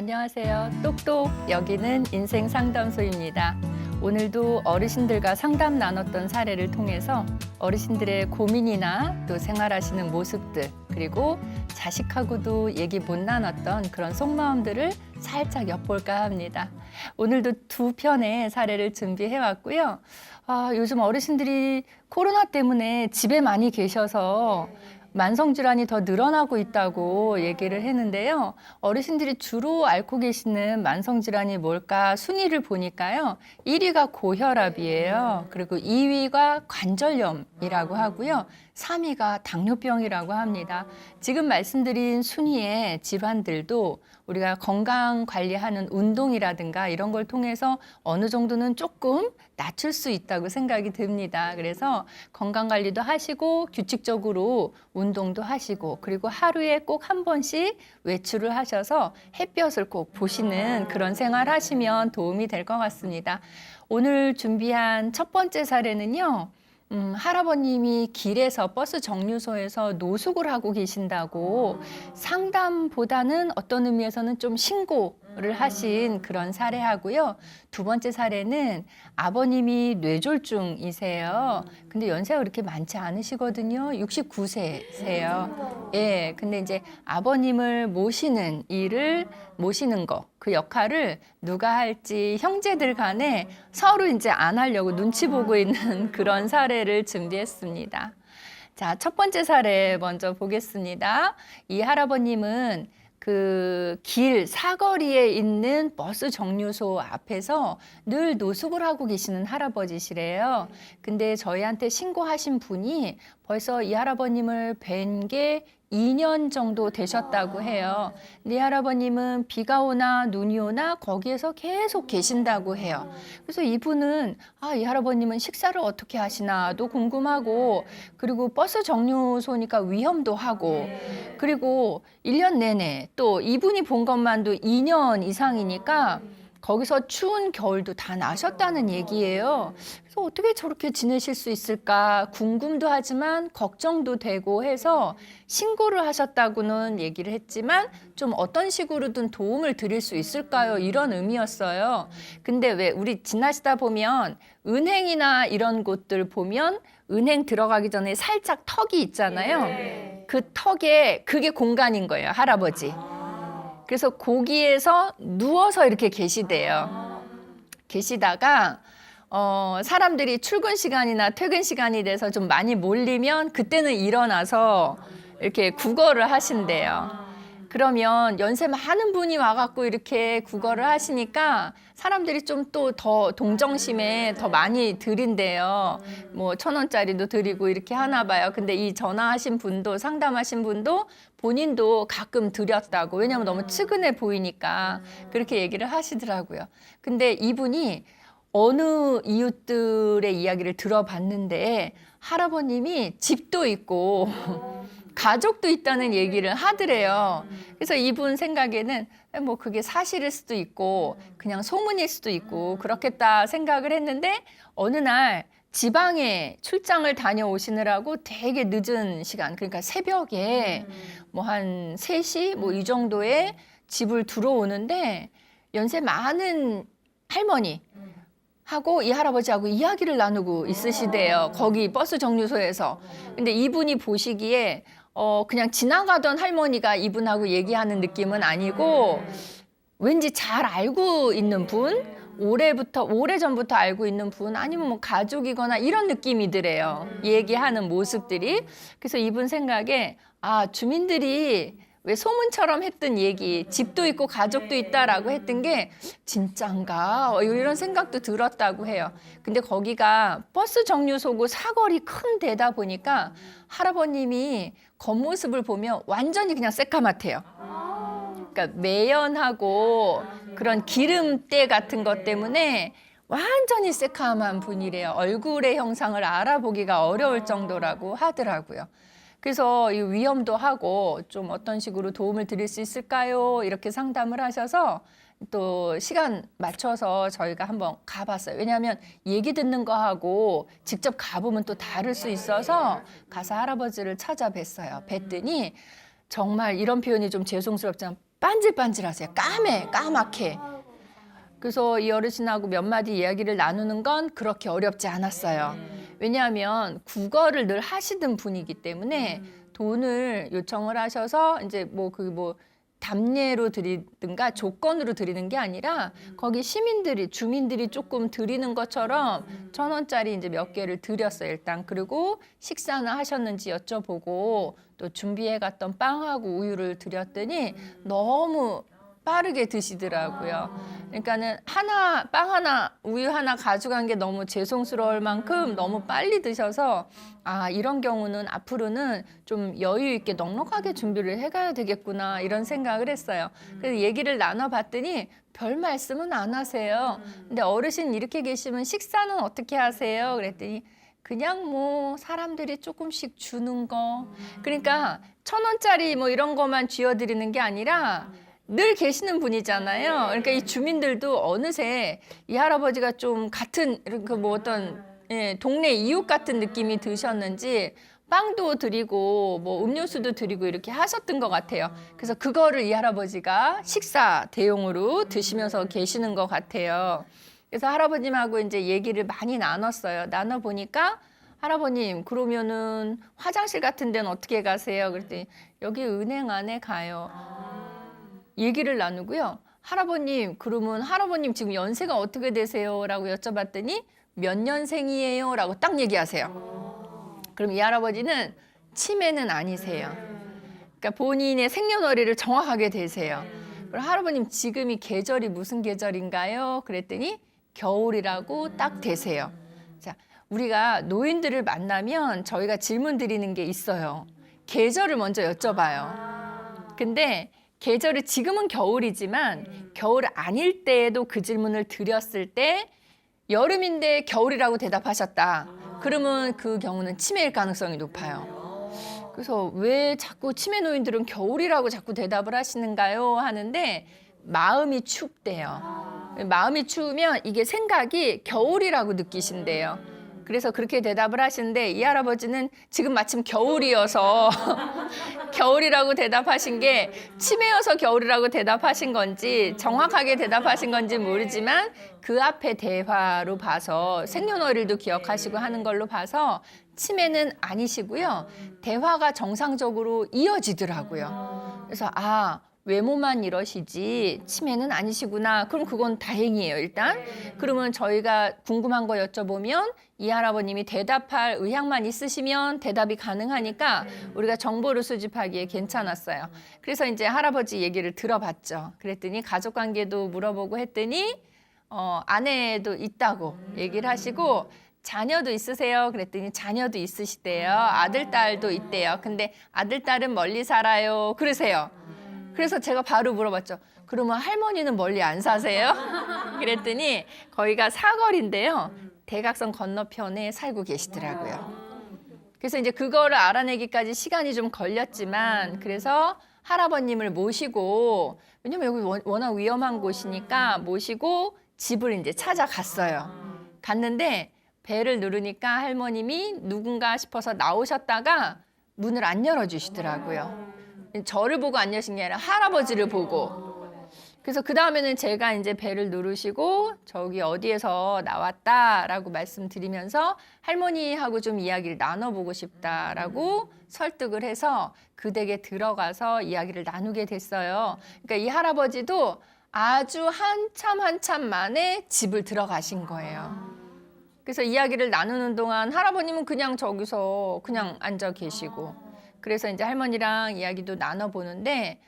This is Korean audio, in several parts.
안녕하세요. 똑똑, 여기는 인생상담소입니다. 오늘도 어르신들과 상담 나눴던 사례를 통해서 어르신들의 고민이나 또 생활하시는 모습들, 그리고 자식하고도 얘기 못 나눴던 그런 속마음들을 살짝 엿볼까 합니다. 오늘도 두 편의 사례를 준비해 왔고요. 요즘 어르신들이 코로나 때문에 집에 많이 계셔서 만성질환이 더 늘어나고 있다고 얘기를 했는데요. 어르신들이 주로 앓고 계시는 만성질환이 뭘까 순위를 보니까요. 1위가 고혈압이에요. 그리고 2위가 관절염이라고 하고요. 3위가 당뇨병이라고 합니다. 지금 말씀드린 순위의 질환들도 우리가 건강 관리하는 운동이라든가 이런 걸 통해서 어느 정도는 조금 낮출 수 있다고 생각이 듭니다. 그래서 건강 관리도 하시고 규칙적으로 운동도 하시고 그리고 하루에 꼭 한 번씩 외출을 하셔서 햇볕을 꼭 보시는 그런 생활 하시면 도움이 될 것 같습니다. 오늘 준비한 첫 번째 사례는요. 할아버님이 길에서 버스 정류소에서 노숙을 하고 계신다고 상담보다는 어떤 의미에서는 좀 신고를 하신 그런 사례하고요. 두 번째 사례는 아버님이 뇌졸중이세요. 근데 연세가 그렇게 많지 않으시거든요. 69세세요. 예, 근데 이제 아버님을 모시는 거, 그 역할을 누가 할지 형제들 간에 서로 이제 안 하려고 눈치 보고 있는 그런 사례를 준비했습니다. 자, 첫 번째 사례 먼저 보겠습니다. 이 할아버님은 그 길 사거리에 있는 버스 정류소 앞에서 늘 노숙을 하고 계시는 할아버지시래요. 근데 저희한테 신고하신 분이 벌써 이 할아버님을 뵌 게 2년 정도 되셨다고 해요. 근데 이 할아버님은 비가 오나 눈이 오나 거기에서 계속 계신다고 해요. 그래서 이분은 이 할아버님은 식사를 어떻게 하시나도 궁금하고, 그리고 버스 정류소니까 위험도 하고, 그리고 1년 내내 또 이분이 본 것만도 2년 이상이니까 거기서 추운 겨울도 다 나셨다는 얘기예요. 그래서 어떻게 저렇게 지내실 수 있을까 궁금도 하지만 걱정도 되고 해서 신고를 하셨다고는 얘기를 했지만 좀 어떤 식으로든 도움을 드릴 수 있을까요? 이런 의미였어요. 근데 왜 우리 지나시다 보면 은행이나 이런 곳들 보면 은행 들어가기 전에 살짝 턱이 있잖아요. 그 턱에 그게 공간인 거예요, 할아버지. 그래서 거기에서 누워서 이렇게 계시대요. 계시다가 사람들이 출근 시간이나 퇴근 시간이 돼서 좀 많이 몰리면 그때는 일어나서 이렇게 구걸을 하신대요. 그러면 연세 많은 분이 와갖고 이렇게 구걸을 하시니까 사람들이 좀 또 더 동정심에 더 많이 드린대요. 뭐 1,000원짜리도 드리고 이렇게 하나 봐요. 근데 이 전화하신 분도, 상담하신 분도 본인도 가끔 드렸다고. 왜냐면 너무 측은해 보이니까 그렇게 얘기를 하시더라고요. 근데 이분이 어느 이웃들의 이야기를 들어봤는데 할아버님이 집도 있고 가족도 있다는 얘기를 하더래요. 그래서 이분 생각에는 뭐 그게 사실일 수도 있고 그냥 소문일 수도 있고 그렇겠다 생각을 했는데, 어느 날 지방에 출장을 다녀오시느라고 되게 늦은 시간, 그러니까 새벽에 뭐 한 3시 뭐 이 정도에 집을 들어오는데 연세 많은 할머니 하고 이 할아버지하고 이야기를 나누고 있으시대요. 거기 버스 정류소에서. 근데 이분이 보시기에 그냥 지나가던 할머니가 이분하고 얘기하는 느낌은 아니고 왠지 잘 알고 있는 분, 오래전부터 알고 있는 분, 아니면 뭐 가족이거나 이런 느낌이더래요. 얘기하는 모습들이. 그래서 이분 생각에 주민들이 왜 소문처럼 했던 얘기, 집도 있고 가족도 있다라고 했던 게 진짠가? 이런 생각도 들었다고 해요. 근데 거기가 버스 정류소고 사거리 큰 데다 보니까 할아버님이 겉모습을 보면 완전히 그냥 새까맣대요. 그러니까 매연하고 그런 기름때 같은 것 때문에 완전히 새까만 분이래요. 얼굴의 형상을 알아보기가 어려울 정도라고 하더라고요. 그래서 이 위험도 하고 좀 어떤 식으로 도움을 드릴 수 있을까요? 이렇게 상담을 하셔서 또 시간 맞춰서 저희가 한번 가봤어요. 왜냐하면 얘기 듣는 거하고 직접 가보면 또 다를 수 있어서 가서 할아버지를 찾아뵀어요. 뵀더니 정말 이런 표현이 좀 죄송스럽지만 반질반질하세요. 까맣게. 그래서 이 어르신하고 몇 마디 이야기를 나누는 건 그렇게 어렵지 않았어요. 왜냐하면 국어를 늘 하시던 분이기 때문에 돈을 요청을 하셔서 이제 담례로 드리든가 조건으로 드리는 게 아니라 거기 주민들이 조금 드리는 것처럼 1,000원짜리 이제 몇 개를 드렸어요, 일단. 그리고 식사는 하셨는지 여쭤보고 또 준비해 갔던 빵하고 우유를 드렸더니 너무 빠르게 드시더라고요. 그러니까는 빵 하나, 우유 하나 가져간 게 너무 죄송스러울 만큼 너무 빨리 드셔서 이런 경우는 앞으로는 좀 여유 있게 넉넉하게 준비를 해가야 되겠구나 이런 생각을 했어요. 그래서 얘기를 나눠봤더니 별 말씀은 안 하세요. 근데 어르신 이렇게 계시면 식사는 어떻게 하세요? 그랬더니 그냥 사람들이 조금씩 주는 거. 그러니까 1,000원짜리 이런 거만 쥐어드리는 게 아니라 늘 계시는 분이잖아요. 그러니까 이 주민들도 어느새 이 할아버지가 좀 같은 동네 이웃 같은 느낌이 드셨는지 빵도 드리고 음료수도 드리고 이렇게 하셨던 것 같아요. 그래서 그거를 이 할아버지가 식사 대용으로 드시면서 계시는 것 같아요. 그래서 할아버님하고 이제 얘기를 많이 나눴어요. 나눠보니까 할아버님 그러면은 화장실 같은 데는 어떻게 가세요? 그랬더니 여기 은행 안에 가요. 얘기를 나누고요. 할아버님 그러면 할아버님 지금 연세가 어떻게 되세요? 라고 여쭤봤더니 몇 년생이에요? 라고 딱 얘기하세요. 그럼 이 할아버지는 치매는 아니세요. 그러니까 본인의 생년월일을 정확하게 대세요. 그럼 할아버님 지금이 계절이 무슨 계절인가요? 그랬더니 겨울이라고 딱 대세요. 자, 우리가 노인들을 만나면 저희가 질문 드리는 게 있어요. 계절을 먼저 여쭤봐요. 근데 계절이 지금은 겨울이지만 겨울 아닐 때에도 그 질문을 드렸을 때 여름인데 겨울이라고 대답하셨다. 그러면 그 경우는 치매일 가능성이 높아요. 그래서 왜 자꾸 치매 노인들은 겨울이라고 자꾸 대답을 하시는가요? 하는데 마음이 춥대요. 마음이 추우면 이게 생각이 겨울이라고 느끼신대요. 그래서 그렇게 대답을 하시는데 이 할아버지는 지금 마침 겨울이어서 겨울이라고 대답하신 게 치매여서 겨울이라고 대답하신 건지 정확하게 대답하신 건지 모르지만 그 앞에 대화로 봐서 생년월일도 기억하시고 하는 걸로 봐서 치매는 아니시고요. 대화가 정상적으로 이어지더라고요. 그래서 외모만 이러시지 치매는 아니시구나. 그럼 그건 다행이에요, 일단. 그러면 저희가 궁금한 거 여쭤보면 이 할아버님이 대답할 의향만 있으시면 대답이 가능하니까 우리가 정보를 수집하기에 괜찮았어요. 그래서 이제 할아버지 얘기를 들어봤죠. 그랬더니 가족관계도 물어보고 했더니 아내도 있다고 얘기를 하시고 자녀도 있으세요? 그랬더니 자녀도 있으시대요. 아들, 딸도 있대요. 근데 아들, 딸은 멀리 살아요. 그러세요. 그래서 제가 바로 물어봤죠. 그러면 할머니는 멀리 안 사세요? 그랬더니 거기가 사거리인데요. 대각선 건너편에 살고 계시더라고요. 그래서 이제 그거를 알아내기까지 시간이 좀 걸렸지만 그래서 할아버님을 모시고 왜냐면 여기 워낙 위험한 곳이니까 모시고 집을 이제 찾아갔어요. 갔는데 벨을 누르니까 할머님이 누군가 싶어서 나오셨다가 문을 안 열어주시더라고요. 저를 보고 안 여신 게 아니라 할아버지를 보고. 그래서 그 다음에는 제가 이제 벨을 누르시고 저기 어디에서 나왔다라고 말씀드리면서 할머니하고 좀 이야기를 나눠보고 싶다라고 설득을 해서 그 댁에 들어가서 이야기를 나누게 됐어요. 그러니까 이 할아버지도 아주 한참 만에 집을 들어가신 거예요. 그래서 이야기를 나누는 동안 할아버님은 그냥 저기서 그냥 앉아 계시고 그래서 이제 할머니랑 이야기도 나눠보는데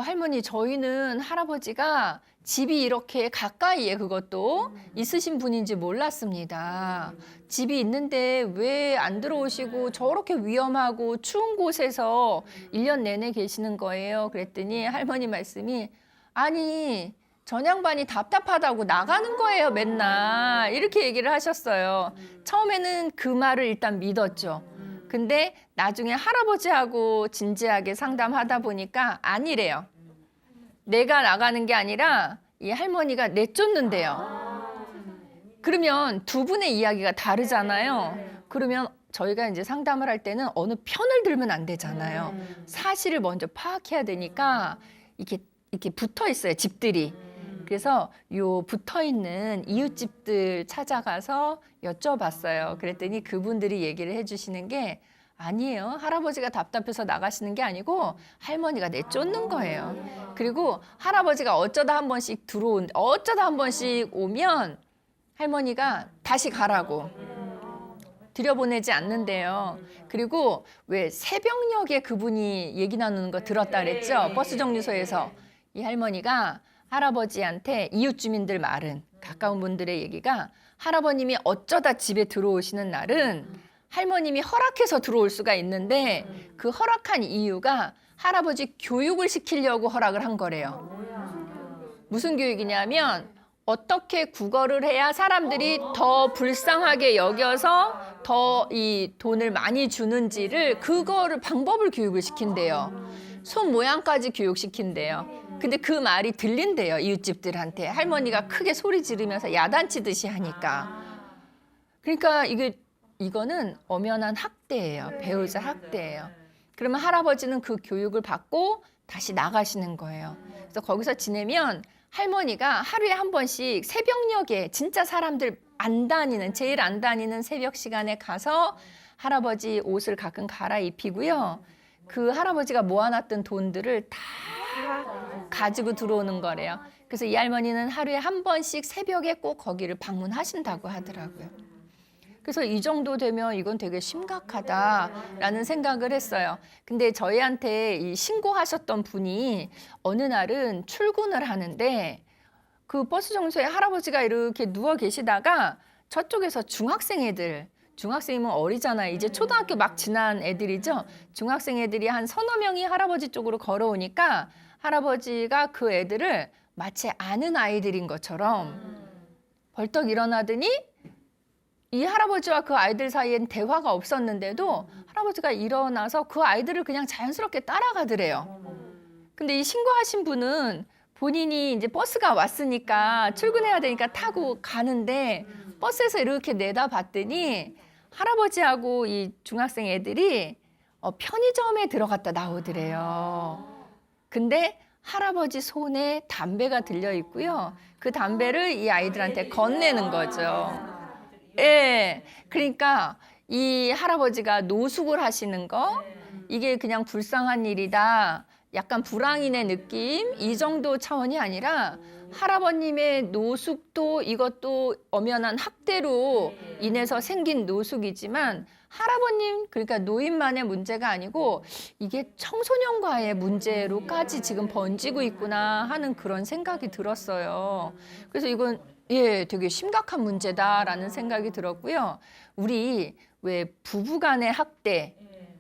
할머니 저희는 할아버지가 집이 이렇게 가까이에 그것도 있으신 분인지 몰랐습니다. 집이 있는데 왜 안 들어오시고 저렇게 위험하고 추운 곳에서 1년 내내 계시는 거예요? 그랬더니 할머니 말씀이 아니 전양반이 답답하다고 나가는 거예요 맨날 이렇게 얘기를 하셨어요. 처음에는 그 말을 일단 믿었죠. 근데 나중에 할아버지하고 진지하게 상담하다 보니까 아니래요. 내가 나가는 게 아니라 이 할머니가 내쫓는데요. 그러면 두 분의 이야기가 다르잖아요. 그러면 저희가 이제 상담을 할 때는 어느 편을 들면 안 되잖아요. 사실을 먼저 파악해야 되니까 이렇게 붙어 있어요, 집들이. 그래서 요 붙어 있는 이웃집들 찾아가서 여쭤봤어요. 그랬더니 그분들이 얘기를 해주시는 게 아니에요. 할아버지가 답답해서 나가시는 게 아니고 할머니가 내쫓는 거예요. 그리고 할아버지가 어쩌다 한 번씩 오면 할머니가 다시 가라고 들여보내지 않는데요. 그리고 왜 새벽녘에 그분이 얘기 나누는 거 들었다 그랬죠? 버스 정류소에서 이 할머니가 할아버지한테 이웃 주민들 말은 가까운 분들의 얘기가 할아버님이 어쩌다 집에 들어오시는 날은 할머님이 허락해서 들어올 수가 있는데 그 허락한 이유가 할아버지 교육을 시키려고 허락을 한 거래요. 무슨 교육이냐면 어떻게 국어를 해야 사람들이 더 불쌍하게 여겨서 더 이 돈을 많이 주는지를 그거를 방법을 교육을 시킨대요. 손 모양까지 교육시킨대요. 근데 그 말이 들린대요, 이웃집들한테. 할머니가 크게 소리 지르면서 야단치듯이 하니까. 그러니까 이거는 엄연한 학대예요. 배우자 학대예요. 그러면 할아버지는 그 교육을 받고 다시 나가시는 거예요. 그래서 거기서 지내면 할머니가 하루에 한 번씩 새벽녘에 진짜 사람들 제일 안 다니는 새벽 시간에 가서 할아버지 옷을 가끔 갈아입히고요. 그 할아버지가 모아놨던 돈들을 다 가지고 들어오는 거래요. 그래서 이 할머니는 하루에 한 번씩 새벽에 꼭 거기를 방문하신다고 하더라고요. 그래서 이 정도 되면 이건 되게 심각하다라는 생각을 했어요. 근데 저희한테 이 신고하셨던 분이 어느 날은 출근을 하는데 그 버스 정류소에 할아버지가 이렇게 누워 계시다가 저쪽에서 중학생이면 어리잖아요. 이제 초등학교 막 지난 애들이죠. 중학생 애들이 한 서너 명이 할아버지 쪽으로 걸어오니까 할아버지가 그 애들을 마치 아는 아이들인 것처럼 벌떡 일어나더니 이 할아버지와 그 아이들 사이엔 대화가 없었는데도 할아버지가 일어나서 그 아이들을 그냥 자연스럽게 따라가더래요. 근데 이 신고하신 분은 본인이 이제 버스가 왔으니까 출근해야 되니까 타고 가는데 버스에서 이렇게 내다봤더니 할아버지하고 이 중학생 애들이 편의점에 들어갔다 나오더래요. 근데 할아버지 손에 담배가 들려 있고요. 그 담배를 이 아이들한테 건네는 거죠. 예. 그러니까 이 할아버지가 노숙을 하시는 거, 이게 그냥 불쌍한 일이다. 약간 불황인의 느낌? 이 정도 차원이 아니라 할아버님의 노숙도 이것도 엄연한 학대로 인해서 생긴 노숙이지만 할아버님, 그러니까 노인만의 문제가 아니고 이게 청소년과의 문제로까지 지금 번지고 있구나 하는 그런 생각이 들었어요. 그래서 이건 되게 심각한 문제다라는 생각이 들었고요. 우리 왜 부부간의 학대,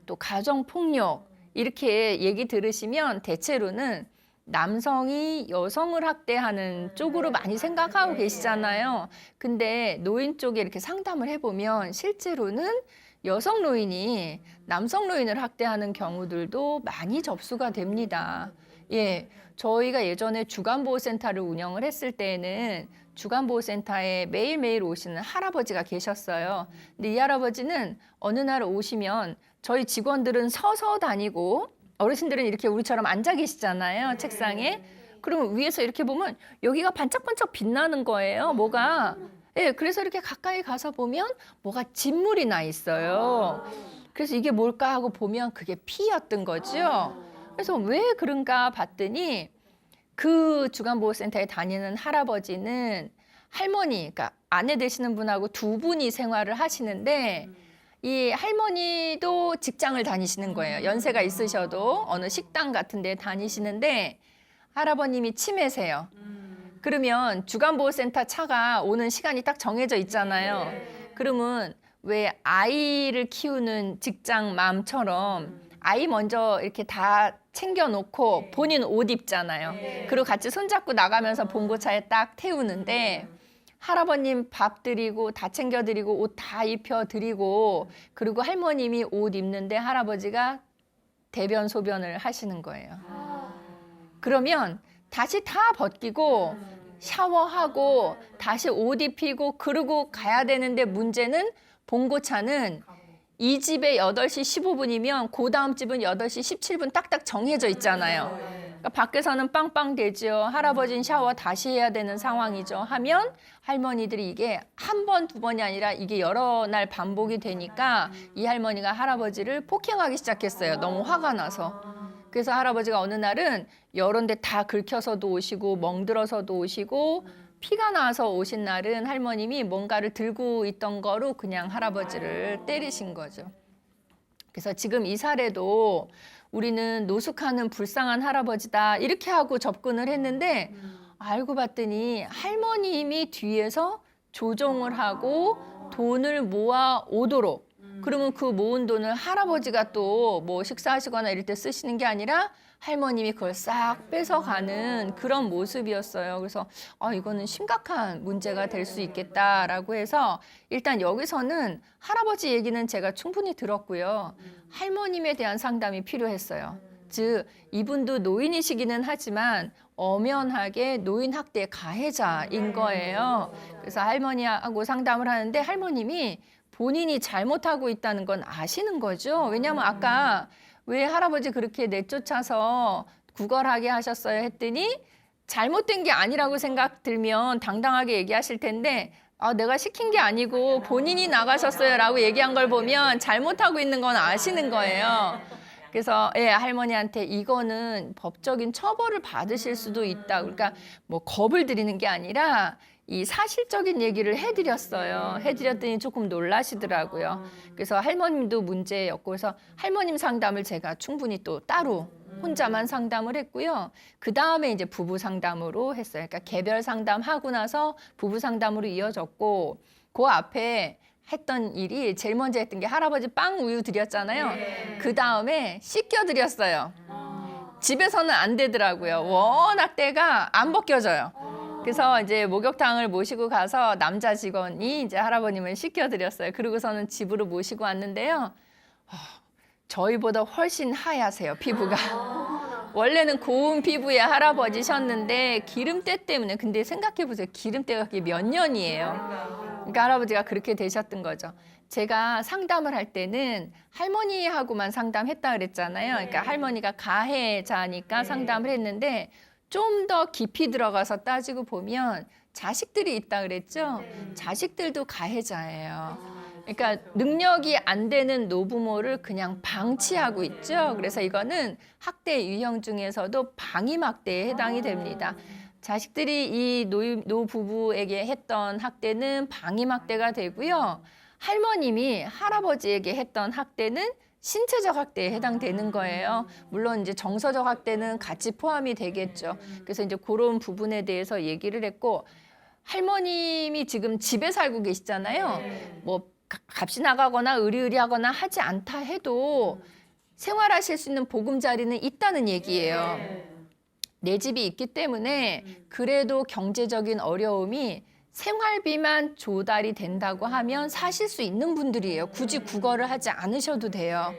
또 가정폭력 이렇게 얘기 들으시면 대체로는 남성이 여성을 학대하는 쪽으로 많이 생각하고 계시잖아요. 근데 노인 쪽에 이렇게 상담을 해보면 실제로는 여성 노인이 남성 노인을 학대하는 경우들도 많이 접수가 됩니다. 저희가 예전에 주간보호센터를 운영을 했을 때에는 주간보호센터에 매일매일 오시는 할아버지가 계셨어요. 근데 이 할아버지는 어느 날 오시면 저희 직원들은 서서 다니고 어르신들은 이렇게 우리처럼 앉아 계시잖아요, 책상에. 그러면 위에서 이렇게 보면 여기가 반짝반짝 빛나는 거예요, 뭐가. 그래서 이렇게 가까이 가서 보면 뭐가 진물이 나 있어요. 그래서 이게 뭘까 하고 보면 그게 피였던 거죠. 그래서 왜 그런가 봤더니 그 주간보호센터에 다니는 할아버지는 할머니, 그러니까 아내 되시는 분하고 두 분이 생활을 하시는데 이 할머니도 직장을 다니시는 거예요. 연세가 있으셔도 어느 식당 같은 데 다니시는데 할아버님이 치매세요. 그러면 주간보호센터 차가 오는 시간이 딱 정해져 있잖아요. 그러면 왜 아이를 키우는 직장맘처럼 아이 먼저 이렇게 다 챙겨놓고 본인 옷 입잖아요. 그리고 같이 손잡고 나가면서 봉고차에 딱 태우는데 할아버님 밥 드리고 다 챙겨드리고 옷 다 입혀드리고 그리고 할머님이 옷 입는데 할아버지가 대변 소변을 하시는 거예요. 그러면 다시 다 벗기고 샤워하고 다시 옷 입히고 그러고 가야 되는데 문제는 봉고차는 이 집에 8시 15분이면 그 다음 집은 8시 17분 딱딱 정해져 있잖아요. 그러니까 밖에서는 빵빵 되죠. 할아버지는 샤워 다시 해야 되는 상황이죠. 하면 할머니들이 이게 한 번, 두 번이 아니라 이게 여러 날 반복이 되니까 이 할머니가 할아버지를 폭행하기 시작했어요. 너무 화가 나서. 그래서 할아버지가 어느 날은 여러 데 다 긁혀서도 오시고 멍들어서도 오시고 피가 나서 오신 날은 할머님이 뭔가를 들고 있던 거로 그냥 할아버지를 때리신 거죠. 그래서 지금 이 사례도 우리는 노숙하는 불쌍한 할아버지다 이렇게 하고 접근을 했는데 알고 봤더니 할머님이 뒤에서 조종을 하고 돈을 모아 오도록 그러면 그 모은 돈을 할아버지가 또 뭐 식사하시거나 이럴 때 쓰시는 게 아니라 할머님이 그걸 싹 뺏어가는 그런 모습이었어요. 그래서 이거는 심각한 문제가 될 수 있겠다라고 해서 일단 여기서는 할아버지 얘기는 제가 충분히 들었고요. 할머님에 대한 상담이 필요했어요. 즉 이분도 노인이시기는 하지만 엄연하게 노인 학대 가해자인 거예요. 그래서 할머니하고 상담을 하는데 할머님이 본인이 잘못하고 있다는 건 아시는 거죠. 왜냐하면 아까 왜 할아버지 그렇게 내쫓아서 구걸하게 하셨어요 했더니 잘못된 게 아니라고 생각 들면 당당하게 얘기하실 텐데 내가 시킨 게 아니고 본인이 나가셨어요 라고 얘기한 걸 보면 잘못하고 있는 건 아시는 거예요. 그래서 할머니한테 이거는 법적인 처벌을 받으실 수도 있다. 그러니까 뭐 겁을 드리는 게 아니라 이 사실적인 얘기를 해드렸어요. 해드렸더니 조금 놀라시더라고요. 그래서 할머님도 문제였고 그래서 할머님 상담을 제가 충분히 또 따로 혼자만 상담을 했고요. 그 다음에 이제 부부 상담으로 했어요. 그러니까 개별 상담하고 나서 부부 상담으로 이어졌고 그 앞에 했던 일이 제일 먼저 했던 게 할아버지 빵 우유 드렸잖아요. 그 다음에 씻겨 드렸어요. 집에서는 안 되더라고요. 워낙 때가 안 벗겨져요. 그래서 이제 목욕탕을 모시고 가서 남자 직원이 이제 할아버님을 씻겨드렸어요. 그러고서는 집으로 모시고 왔는데요. 저희보다 훨씬 하얗세요, 피부가. 원래는 고운 피부의 할아버지셨는데 기름때 때문에 근데 생각해보세요. 기름때가 그게 몇 년이에요. 그러니까 할아버지가 그렇게 되셨던 거죠. 제가 상담을 할 때는 할머니하고만 상담했다 그랬잖아요. 그러니까 할머니가 가해자니까 상담을 했는데 좀 더 깊이 들어가서 따지고 보면 자식들이 있다 그랬죠. 자식들도 가해자예요. 그러니까 능력이 안 되는 노부모를 그냥 방치하고 있죠. 그래서 이거는 학대 유형 중에서도 방임학대에 해당이 됩니다. 자식들이 이 노부부에게 했던 학대는 방임학대가 되고요. 할머님이 할아버지에게 했던 학대는 신체적 학대에 해당되는 거예요. 물론 이제 정서적 학대는 같이 포함이 되겠죠. 그래서 이제 그런 부분에 대해서 얘기를 했고 할머님이 지금 집에 살고 계시잖아요. 뭐 값이 나가거나 의리의리하거나 하지 않다 해도 생활하실 수 있는 보금자리는 있다는 얘기예요. 내 집이 있기 때문에 그래도 경제적인 어려움이 생활비만 조달이 된다고 하면 사실 수 있는 분들이에요. 굳이 구걸을 하지 않으셔도 돼요.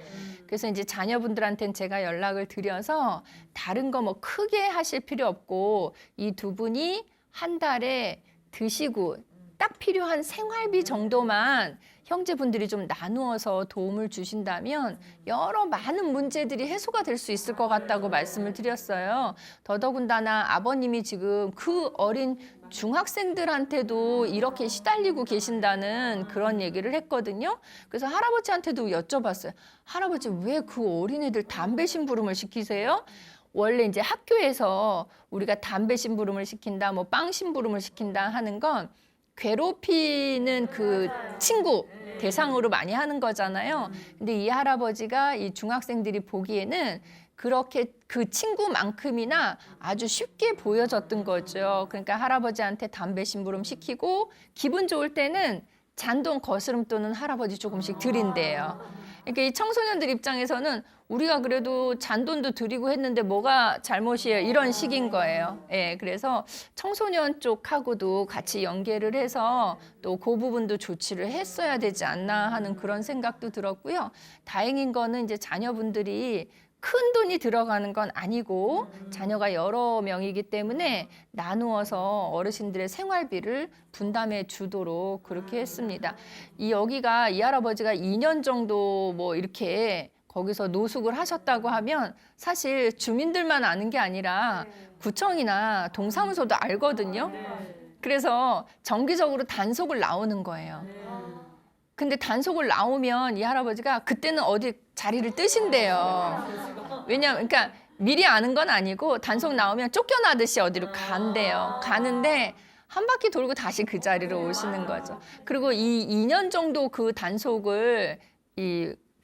그래서 이제 자녀분들한테는 제가 연락을 드려서 다른 거 뭐 크게 하실 필요 없고 이 두 분이 한 달에 드시고 딱 필요한 생활비 정도만 형제분들이 좀 나누어서 도움을 주신다면 여러 많은 문제들이 해소가 될 수 있을 것 같다고 말씀을 드렸어요. 더더군다나 아버님이 지금 그 어린 중학생들한테도 이렇게 시달리고 계신다는 그런 얘기를 했거든요. 그래서 할아버지한테도 여쭤봤어요. 할아버지 왜 그 어린애들 담배 심부름을 시키세요? 원래 이제 학교에서 우리가 담배 심부름을 시킨다, 뭐 빵 심부름을 시킨다 하는 건 괴롭히는 그 친구 대상으로 많이 하는 거잖아요. 근데 이 할아버지가 이 중학생들이 보기에는 그렇게 그 친구만큼이나 아주 쉽게 보여졌던 거죠. 그러니까 할아버지한테 담배 심부름 시키고 기분 좋을 때는 잔돈 거스름돈은 할아버지 조금씩 드린대요. 그러니까 이 청소년들 입장에서는 우리가 그래도 잔돈도 드리고 했는데 뭐가 잘못이에요? 이런 식인 거예요. 그래서 청소년 쪽하고도 같이 연계를 해서 또 그 부분도 조치를 했어야 되지 않나 하는 그런 생각도 들었고요. 다행인 거는 이제 자녀분들이 큰 돈이 들어가는 건 아니고 자녀가 여러 명이기 때문에 나누어서 어르신들의 생활비를 분담해 주도록 그렇게 했습니다. 여기가 이 할아버지가 2년 정도 뭐 이렇게 거기서 노숙을 하셨다고 하면 사실 주민들만 아는 게 아니라 구청이나 동사무소도 알거든요. 그래서 정기적으로 단속을 나오는 거예요. 근데 단속을 나오면 이 할아버지가 그때는 어디 자리를 뜨신대요. 왜냐면 그러니까 미리 아는 건 아니고 단속 나오면 쫓겨나듯이 어디로 간대요. 가는데 한 바퀴 돌고 다시 그 자리로 오시는 거죠. 그리고 이 2년 정도 그 단속을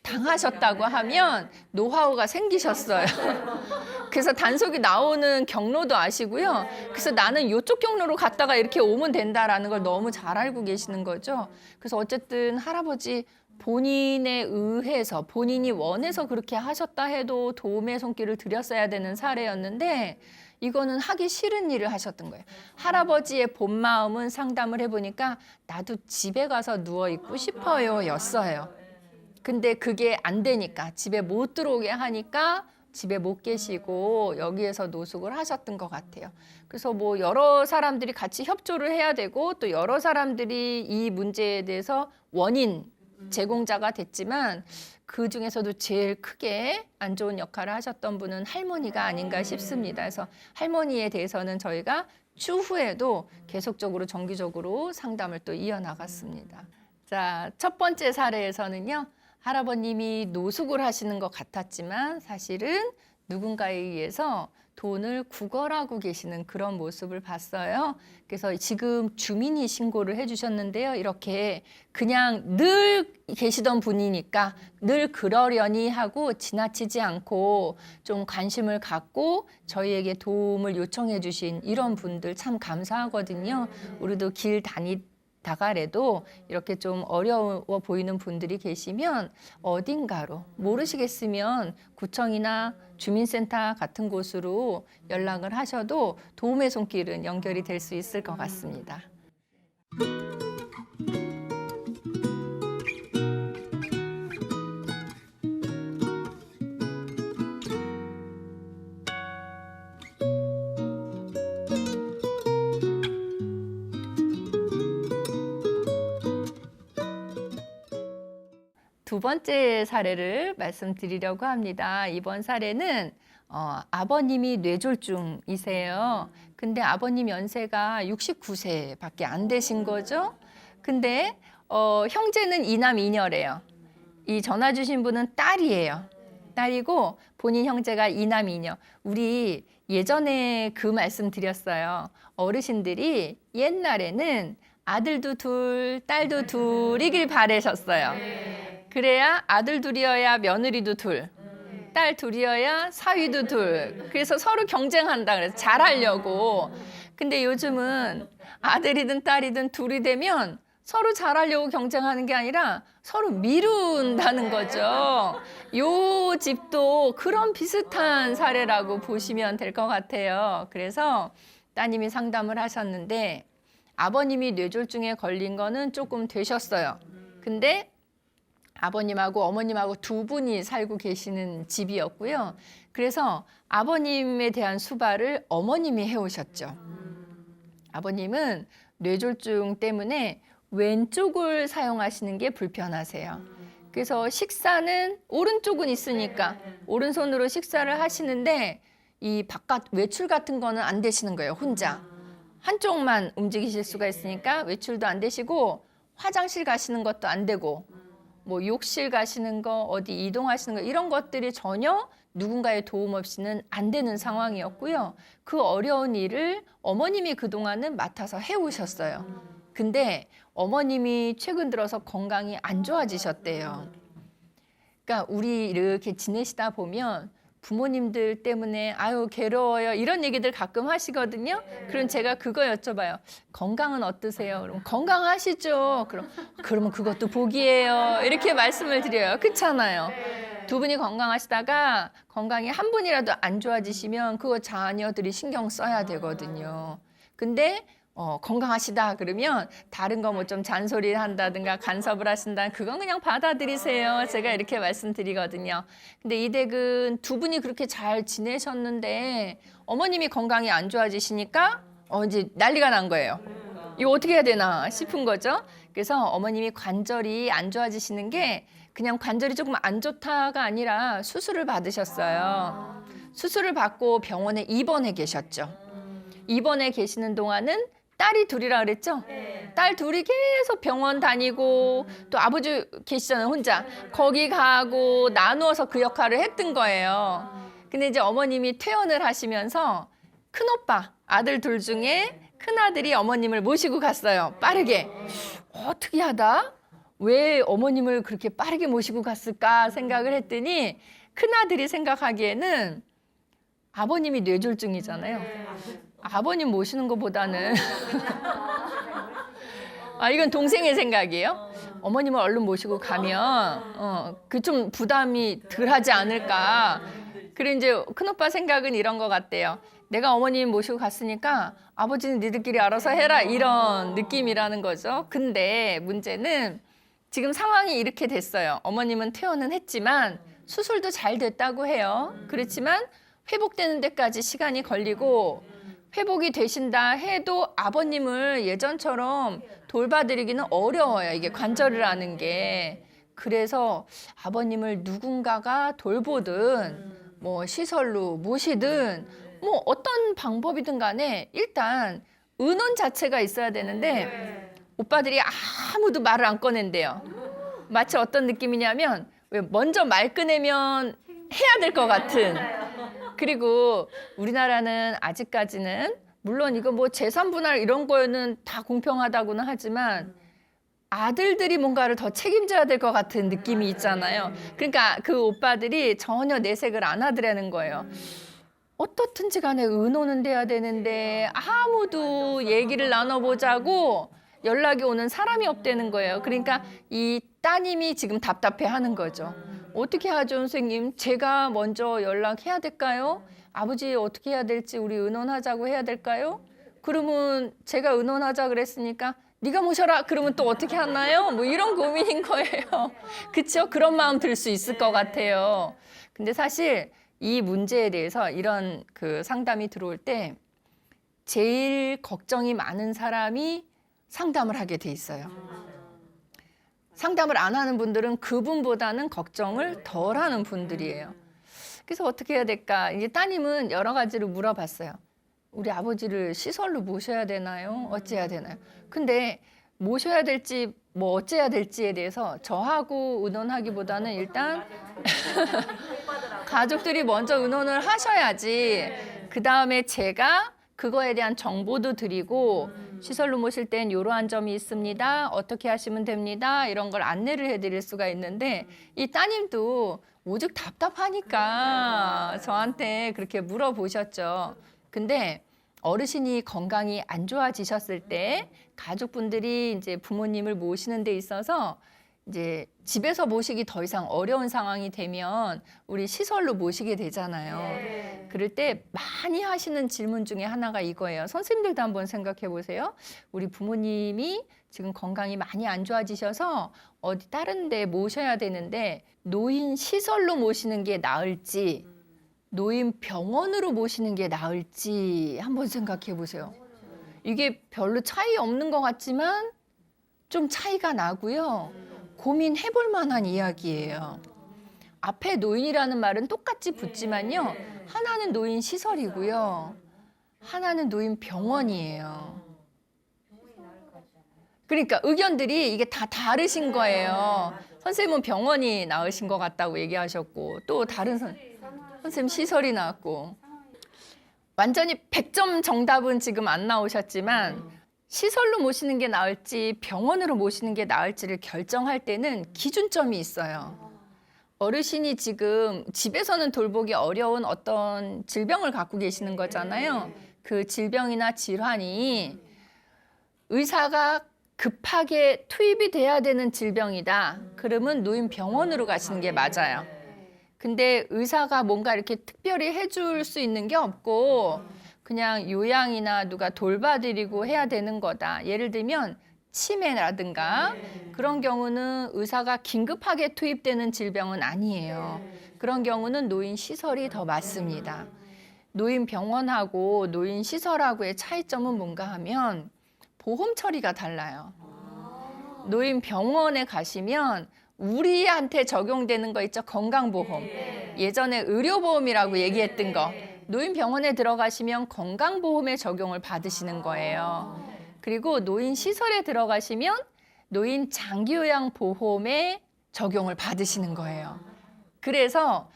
당하셨다고 하면 노하우가 생기셨어요. 그래서 단속이 나오는 경로도 아시고요. 그래서 나는 이쪽 경로로 갔다가 이렇게 오면 된다라는 걸 너무 잘 알고 계시는 거죠. 그래서 어쨌든 할아버지 본인에 의해서 본인이 원해서 그렇게 하셨다 해도 도움의 손길을 드렸어야 되는 사례였는데 이거는 하기 싫은 일을 하셨던 거예요. 할아버지의 본 마음은 상담을 해보니까 나도 집에 가서 누워 있고 싶어요 였어요. 근데 그게 안 되니까 집에 못 들어오게 하니까 집에 못 계시고 여기에서 노숙을 하셨던 것 같아요. 그래서 뭐 여러 사람들이 같이 협조를 해야 되고 또 여러 사람들이 이 문제에 대해서 원인 제공자가 됐지만 그 중에서도 제일 크게 안 좋은 역할을 하셨던 분은 할머니가 아닌가 싶습니다. 그래서 할머니에 대해서는 저희가 추후에도 계속적으로 정기적으로 상담을 또 이어나갔습니다. 자, 첫 번째 사례에서는요. 할아버님이 노숙을 하시는 것 같았지만 사실은 누군가에 의해서 돈을 구걸하고 계시는 그런 모습을 봤어요. 그래서 지금 주민이 신고를 해주셨는데요. 이렇게 그냥 늘 계시던 분이니까 늘 그러려니 하고 지나치지 않고 좀 관심을 갖고 저희에게 도움을 요청해 주신 이런 분들 참 감사하거든요. 우리도 길 다가래도 이렇게 좀 어려워 보이는 분들이 계시면 어딘가로 모르시겠으면 구청이나 주민센터 같은 곳으로 연락을 하셔도 도움의 손길은 연결이 될 수 있을 것 같습니다. 두 번째 사례를 말씀드리려고 합니다. 이번 사례는 아버님이 뇌졸중이세요. 근데 아버님 연세가 69세밖에 안 되신 거죠. 근데 형제는 이남 이녀래요. 이 전화 주신 분은 딸이에요. 딸이고 본인 형제가 이남 이녀. 우리 예전에 그 말씀 드렸어요. 어르신들이 옛날에는 아들도 둘, 딸도 둘이길 바라셨어요. 그래야 아들 둘이어야 며느리도 둘, 딸 둘이어야 사위도 둘. 그래서 서로 경쟁한다 그래서 잘하려고. 근데 요즘은 아들이든 딸이든 둘이 되면 서로 잘하려고 경쟁하는 게 아니라 서로 미룬다는 거죠. 요 집도 그런 비슷한 사례라고 보시면 될 것 같아요. 그래서 따님이 상담을 하셨는데 아버님이 뇌졸중에 걸린 거는 조금 되셨어요. 근데 아버님하고 어머님하고 두 분이 살고 계시는 집이었고요. 그래서 아버님에 대한 수발을 어머님이 해오셨죠. 아버님은 뇌졸중 때문에 왼쪽을 사용하시는 게 불편하세요. 그래서 식사는 오른쪽은 있으니까 오른손으로 식사를 하시는데 이 바깥 외출 같은 거는 안 되시는 거예요. 혼자. 한쪽만 움직이실 수가 있으니까 외출도 안 되시고 화장실 가시는 것도 안 되고 뭐 욕실 가시는 거, 어디 이동하시는 거 이런 것들이 전혀 누군가의 도움 없이는 안 되는 상황이었고요. 그 어려운 일을 어머님이 그동안은 맡아서 해오셨어요. 근데 어머님이 최근 들어서 건강이 안 좋아지셨대요. 그러니까 우리 이렇게 지내시다 보면 부모님들 때문에 아유 괴로워요 이런 얘기들 가끔 하시거든요. 그럼 제가 그거 여쭤봐요. 건강은 어떠세요? 그럼 건강하시죠. 그러면 그것도 복이에요. 이렇게 말씀을 드려요. 그렇잖아요. 두 분이 건강하시다가 건강이 한 분이라도 안 좋아지시면 그거 자녀들이 신경 써야 되거든요. 근데 건강하시다 그러면 다른 거 뭐 좀 잔소리를 한다든가 간섭을 하신다 그건 그냥 받아들이세요. 제가 이렇게 말씀드리거든요. 근데 이 댁은 두 분이 그렇게 잘 지내셨는데 어머님이 건강이 안 좋아지시니까 이제 난리가 난 거예요. 이거 어떻게 해야 되나 싶은 거죠. 그래서 어머님이 관절이 안 좋아지시는 게 그냥 관절이 조금 안 좋다가 아니라 수술을 받으셨어요. 수술을 받고 병원에 입원해 계셨죠. 입원해 계시는 동안은 딸이 둘이라 그랬죠? 딸 둘이 계속 병원 다니고 또 아버지 계시잖아요, 혼자. 거기 가고 나누어서 그 역할을 했던 거예요. 근데 이제 어머님이 퇴원을 하시면서 큰오빠, 아들 둘 중에 큰아들이 어머님을 모시고 갔어요. 빠르게. 어떻게 하다? 왜 어머님을 그렇게 빠르게 모시고 갔을까 생각을 했더니 큰아들이 생각하기에는 아버님이 뇌졸중이잖아요. 아버님 모시는 것보다는 이건 동생의 생각이에요. 어머님을 얼른 모시고 가면 그 좀 부담이 덜하지 않을까. 그리고 이제 큰오빠 생각은 이런 것 같대요. 내가 어머님 모시고 갔으니까 아버지는 니들끼리 알아서 해라, 이런 느낌이라는 거죠. 근데 문제는 지금 상황이 이렇게 됐어요. 어머님은 퇴원은 했지만 수술도 잘 됐다고 해요. 그렇지만 회복되는 데까지 시간이 걸리고 회복이 되신다 해도 아버님을 예전처럼 돌봐드리기는 어려워요. 이게 관절이라는 게. 그래서 아버님을 누군가가 돌보든 뭐 시설로 모시든 뭐 어떤 방법이든 간에 일단 의논 자체가 있어야 되는데 오빠들이 아무도 말을 안 꺼낸대요. 마치 어떤 느낌이냐면 왜 먼저 말 꺼내면 해야 될 것 같은. 그리고 우리나라는 아직까지는 물론 이거 뭐 재산분할 이런 거는 다 공평하다고는 하지만 아들들이 뭔가를 더 책임져야 될 것 같은 느낌이 있잖아요. 그러니까 그 오빠들이 전혀 내색을 안 하더라는 거예요. 어떻든지 간에 의논은 돼야 되는데 아무도 얘기를 나눠보자고 연락이 오는 사람이 없다는 거예요. 그러니까 이 따님이 지금 답답해하는 거죠. 어떻게 하죠, 선생님? 제가 먼저 연락해야 될까요? 아버지 어떻게 해야 될지 우리 의논하자고 해야 될까요? 그러면 제가 의논하자 그랬으니까 네가 모셔라. 그러면 또 어떻게 하나요? 뭐 이런 고민인 거예요. 그렇죠? 그런 마음 들 수 있을 것 같아요. 근데 사실 이 문제에 대해서 이런 그 상담이 들어올 때 제일 걱정이 많은 사람이 상담을 하게 돼 있어요. 상담을 안 하는 분들은 그분보다는 걱정을 덜 하는 분들이에요. 그래서 어떻게 해야 될까? 이제 따님은 여러 가지를 물어봤어요. 우리 아버지를 시설로 모셔야 되나요? 어째야 되나요? 근데 모셔야 될지 뭐 어째야 될지에 대해서 저하고 의논하기보다는 일단 가족들이 먼저 의논을 하셔야지 그 다음에 제가 그거에 대한 정보도 드리고 시설로 모실 땐 이러한 점이 있습니다. 어떻게 하시면 됩니다. 이런 걸 안내를 해드릴 수가 있는데 이 따님도 오죽 답답하니까 저한테 그렇게 물어보셨죠. 근데 어르신이 건강이 안 좋아지셨을 때 가족분들이 이제 부모님을 모시는 데 있어서 이제 집에서 모시기 더 이상 어려운 상황이 되면 우리 시설로 모시게 되잖아요. 그럴 때 많이 하시는 질문 중에 하나가 이거예요. 선생님들도 한번 생각해 보세요. 우리 부모님이 지금 건강이 많이 안 좋아지셔서 어디 다른 데 모셔야 되는데 노인 시설로 모시는 게 나을지 노인 병원으로 모시는 게 나을지 한번 생각해 보세요. 이게 별로 차이 없는 것 같지만 좀 차이가 나고요. 고민해 볼 만한 이야기예요. 앞에 노인이라는 말은 똑같이 붙지만요. 하나는 노인 시설이고요. 하나는 노인 병원이에요. 그러니까 의견들이 이게 다 다르신 거예요. 선생님은 병원이 나으신 것 같다고 얘기하셨고 또 다른 선생님 시설이 나왔고 완전히 100점 정답은 지금 안 나오셨지만 시설로 모시는 게 나을지 병원으로 모시는 게 나을지를 결정할 때는 기준점이 있어요. 어르신이 지금 집에서는 돌보기 어려운 어떤 질병을 갖고 계시는 거잖아요. 그 질병이나 질환이 의사가 급하게 투입이 돼야 되는 질병이다. 그러면 노인병원으로 가시는 게 맞아요. 근데 의사가 뭔가 이렇게 특별히 해줄 수 있는 게 없고 그냥 요양이나 누가 돌봐드리고 해야 되는 거다. 예를 들면 치매라든가 그런 경우는 의사가 긴급하게 투입되는 질병은 아니에요. 그런 경우는 노인시설이 더 맞습니다. 노인병원하고 노인시설하고의 차이점은 뭔가 하면 보험 처리가 달라요. 노인병원에 가시면 우리한테 적용되는 거 있죠? 건강보험. 예전에 의료보험이라고 얘기했던 거. 노인병원에 들어가시면 건강보험의 적용을 받으시는 거예요. 그리고 노인시설에 들어가시면 노인 장기요양보험의 적용을 받으시는 거예요. 그래서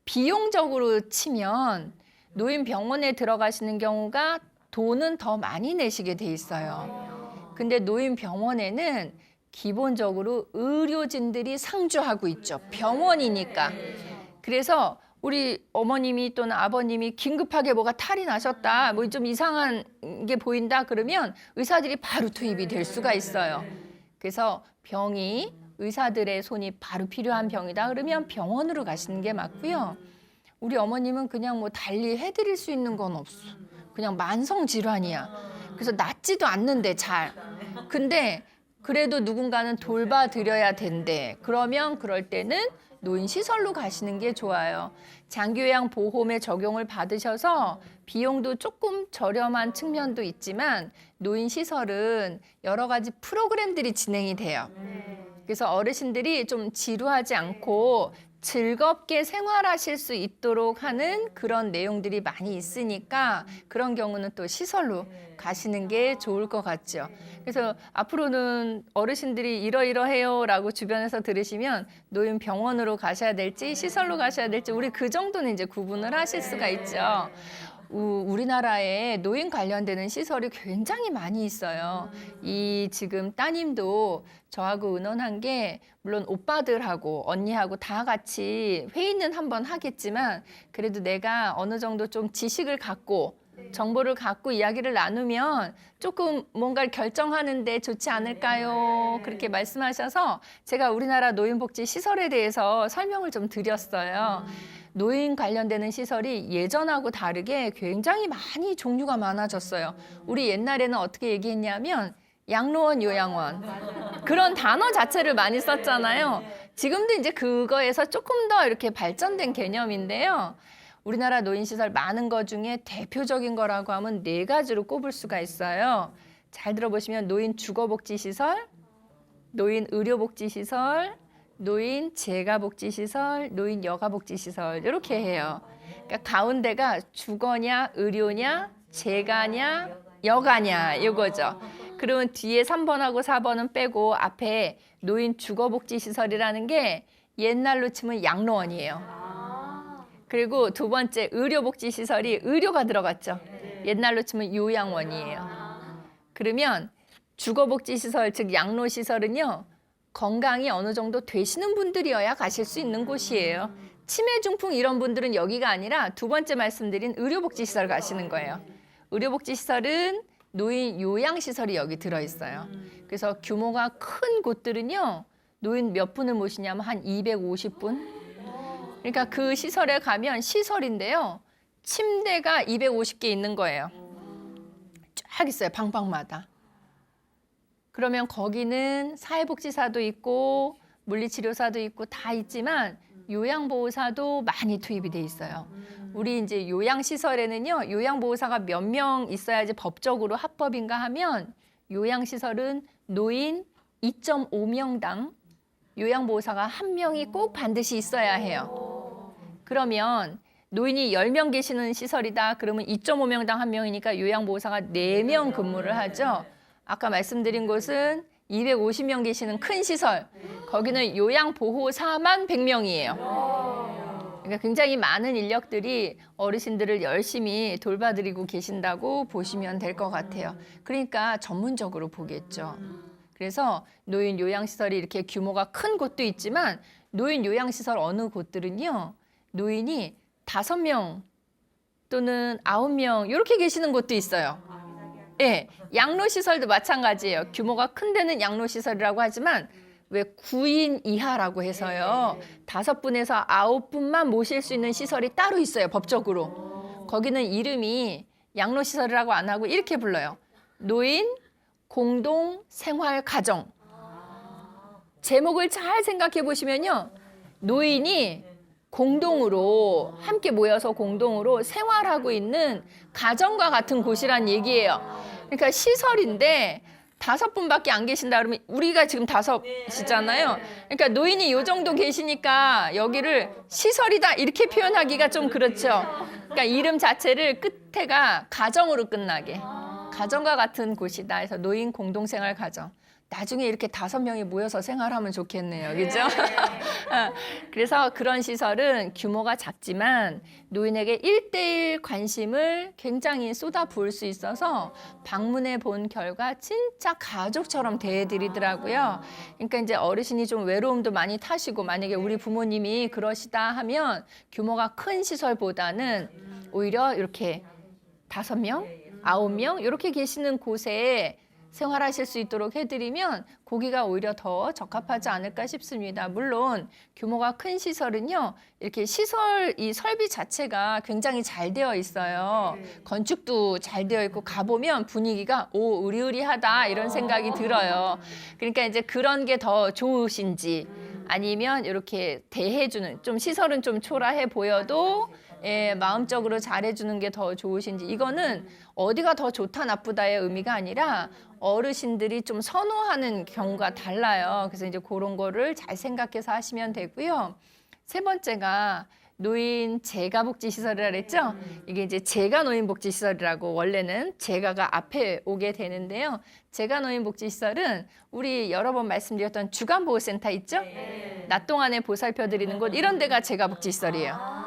비용적으로 치면 노인병원에 들어가시는 경우가 돈은 더 많이 내시게 돼 있어요. 근데 노인병원에는 기본적으로 의료진들이 상주하고 있죠. 병원이니까. 그래서 우리 어머님이 또는 아버님이 긴급하게 뭐가 탈이 나셨다, 뭐 좀 이상한 게 보인다 그러면 의사들이 바로 투입이 될 수가 있어요. 그래서 병이 의사들의 손이 바로 필요한 병이다 그러면 병원으로 가시는 게 맞고요. 우리 어머님은 그냥 뭐 달리 해드릴 수 있는 건 없어. 그냥 만성 질환이야. 그래서 낫지도 않는데 잘. 근데 그래도 누군가는 돌봐드려야 된대. 그러면 그럴 때는 노인시설로 가시는 게 좋아요. 장기요양 보험의 적용을 받으셔서 비용도 조금 저렴한 측면도 있지만 노인시설은 여러 가지 프로그램들이 진행이 돼요. 그래서 어르신들이 좀 지루하지 않고 즐겁게 생활하실 수 있도록 하는 그런 내용들이 많이 있으니까 그런 경우는 또 시설로 가시는 게 좋을 것 같죠. 그래서 앞으로는 어르신들이 이러이러해요 라고 주변에서 들으시면 노인병원으로 가셔야 될지 시설로 가셔야 될지 우리 그 정도는 이제 구분을 하실 수가 있죠. 우리나라에 노인 관련되는 시설이 굉장히 많이 있어요. 이 지금 따님도 저하고 의논한 게 물론 오빠들하고 언니하고 다 같이 회의는 한번 하겠지만 그래도 내가 어느 정도 좀 지식을 갖고 정보를 갖고 이야기를 나누면 조금 뭔가를 결정하는데 좋지 않을까요? 그렇게 말씀하셔서 제가 우리나라 노인복지 시설에 대해서 설명을 좀 드렸어요. 노인 관련되는 시설이 예전하고 다르게 굉장히 많이 종류가 많아졌어요. 우리 옛날에는 어떻게 얘기했냐면 양로원, 요양원 그런 단어 자체를 많이 썼잖아요. 지금도 이제 그거에서 조금 더 이렇게 발전된 개념인데요. 우리나라 노인시설 많은 것 중에 대표적인 거라고 하면 4가지로 꼽을 수가 있어요. 잘 들어보시면 노인 주거복지시설, 노인 의료복지시설, 노인 재가복지시설, 노인 여가복지시설 이렇게 해요. 그러니까 가운데가 주거냐, 의료냐, 재가냐, 여가냐 이거죠. 그러면 뒤에 3번하고 4번은 빼고 앞에 노인 주거복지시설이라는 게 옛날로 치면 양로원이에요. 그리고 2번째 의료복지시설이 의료가 들어갔죠. 옛날로 치면 요양원이에요. 그러면 주거복지시설 즉 양로시설은요. 건강이 어느 정도 되시는 분들이어야 가실 수 있는 곳이에요. 치매 중풍 이런 분들은 여기가 아니라 2번째 말씀드린 의료복지시설 가시는 거예요. 의료복지시설은 노인 요양시설이 여기 들어있어요. 그래서 규모가 큰 곳들은요. 노인 몇 분을 모시냐면 한 250분. 그러니까 그 시설에 가면 시설인데요. 침대가 250개 있는 거예요. 쫙 있어요. 방방마다. 그러면 거기는 사회복지사도 있고 물리치료사도 있고 다 있지만 요양보호사도 많이 투입이 돼 있어요. 우리 이제 요양시설에는요. 요양보호사가 몇 명 있어야지 법적으로 합법인가 하면 요양시설은 노인 2.5명당 요양보호사가 1명이 꼭 반드시 있어야 해요. 그러면 노인이 10명 계시는 시설이다. 그러면 2.5명당 1명이니까 요양보호사가 4명 근무를 하죠. 아까 말씀드린 곳은 250명 계시는 큰 시설. 거기는 요양보호사만 100명이에요. 그러니까 굉장히 많은 인력들이 어르신들을 열심히 돌봐드리고 계신다고 보시면 될 것 같아요. 그러니까 전문적으로 보겠죠. 그래서 노인 요양시설이 이렇게 규모가 큰 곳도 있지만 노인 요양시설 어느 곳들은요. 노인이 5명 또는 9명 이렇게 계시는 곳도 있어요. 예, 양로시설도 마찬가지예요. 규모가 큰 데는 양로시설이라고 하지만 왜 9인 이하라고 해서요. 5분에서 9분만 모실 수 있는 시설이 따로 있어요. 법적으로. 거기는 이름이 양로시설이라고 안 하고 이렇게 불러요. 노인 공동 생활 가정. 제목을 잘 생각해 보시면요. 노인이 공동으로 함께 모여서 공동으로 생활하고 있는 가정과 같은 곳이란 얘기예요. 그러니까 시설인데 5분밖에 안 계신다 그러면 우리가 지금 5이잖아요. 그러니까 노인이 요 정도 계시니까 여기를 시설이다 이렇게 표현하기가 좀 그렇죠. 그러니까 이름 자체를 끝에가 가정으로 끝나게. 가정과 같은 곳이다 해서 노인 공동생활 가정. 나중에 이렇게 5명이 모여서 생활하면 좋겠네요. 그죠? 그래서 그런 시설은 규모가 작지만 노인에게 1대1 관심을 굉장히 쏟아부을 수 있어서 방문해 본 결과 진짜 가족처럼 대해드리더라고요. 그러니까 이제 어르신이 좀 외로움도 많이 타시고 만약에 우리 부모님이 그러시다 하면 규모가 큰 시설보다는 오히려 이렇게 5명, 9명 이렇게 계시는 곳에 생활하실 수 있도록 해드리면 거기가 오히려 더 적합하지 않을까 싶습니다. 물론 규모가 큰 시설은요, 이렇게 이 설비 자체가 굉장히 잘 되어 있어요. 건축도 잘 되어 있고 가보면 분위기가 으리으리하다 이런 생각이 들어요. 그러니까 이제 그런 게 더 좋으신지 아니면 이렇게 대해주는 좀 시설은 좀 초라해 보여도 마음적으로 잘해주는 게 더 좋으신지 이거는 어디가 더 좋다 나쁘다의 의미가 아니라 어르신들이 좀 선호하는 경우가 달라요. 그래서 이제 그런 거를 잘 생각해서 하시면 되고요. 3번째가 노인 재가복지시설이라 그랬죠? 이게 이제 재가노인복지시설이라고 원래는 재가가 앞에 오게 되는데요. 재가노인복지시설은 우리 여러 번 말씀드렸던 주간보호센터 있죠? 낮 동안에 보살펴 드리는 곳 이런 데가 재가복지시설이에요.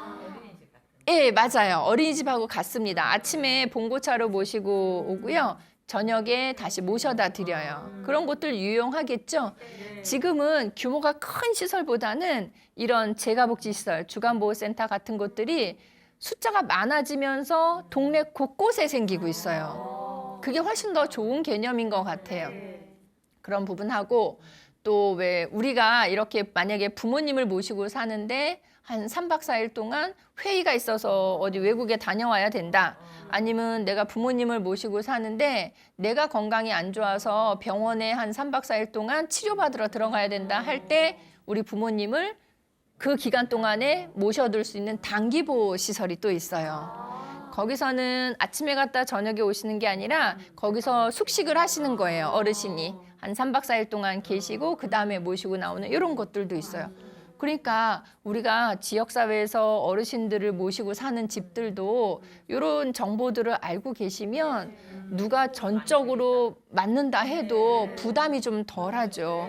예, 맞아요. 어린이집하고 같습니다. 아침에 봉고차로 모시고 오고요. 저녁에 다시 모셔다 드려요. 그런 곳들 유용하겠죠? 지금은 규모가 큰 시설보다는 이런 재가복지시설, 주간보호센터 같은 곳들이 숫자가 많아지면서 동네 곳곳에 생기고 있어요. 그게 훨씬 더 좋은 개념인 것 같아요. 그런 부분하고 또 왜 우리가 이렇게 만약에 부모님을 모시고 사는데 한 3박 4일 동안 회의가 있어서 어디 외국에 다녀와야 된다. 아니면 내가 부모님을 모시고 사는데 내가 건강이 안 좋아서 병원에 한 3박 4일 동안 치료받으러 들어가야 된다 할 때 우리 부모님을 그 기간 동안에 모셔둘 수 있는 단기보호 시설이 또 있어요. 거기서는 아침에 갔다 저녁에 오시는 게 아니라 거기서 숙식을 하시는 거예요. 어르신이. 한 3박 4일 동안 계시고 그 다음에 모시고 나오는 이런 것들도 있어요. 그러니까 우리가 지역사회에서 어르신들을 모시고 사는 집들도 이런 정보들을 알고 계시면 누가 전적으로 맡는다 해도 부담이 좀 덜하죠.